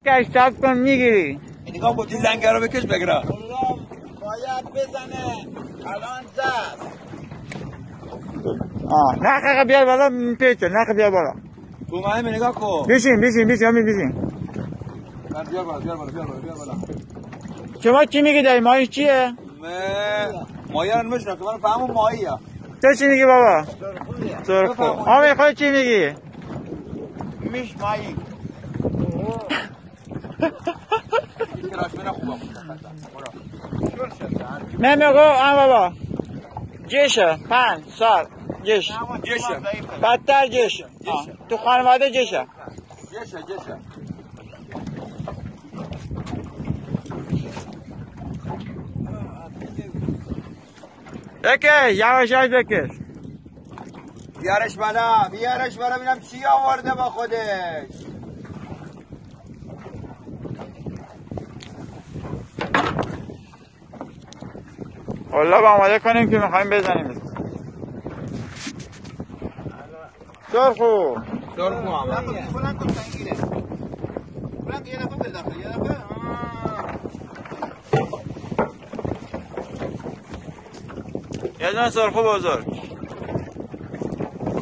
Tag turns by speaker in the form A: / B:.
A: کشتاب کن میگیری.
B: نگاه بودی زنگه رو بکش بگیره.
C: باید بزنه الان زد.
A: نخه بیار بالا پیچه نخه بیار بالا.
B: تو همه نگاه کن.
A: بشین همین بشین.
B: بیار بالا.
A: شما چی میگی داری ماهیش چیه؟
B: ماهی رو نمیشنم که من فهمون ماهیه.
A: تو چی میگی بابا؟ سرخو. آمی خود چی میگی؟
C: میش ماهی.
A: من میگو بابا جشه 5 سال جشه بدتر جشه تو خانواده جشه بکش یواش بکش
B: بیارش بالا ببینم چی آورده با خودش.
A: والله با آماده کنیم که میخوایم بزنیم. سرخو
C: بلند کن سنگیره. بلند یه دفعه بداخل یه دفعه.
A: یه دونه سرخو بزرگ.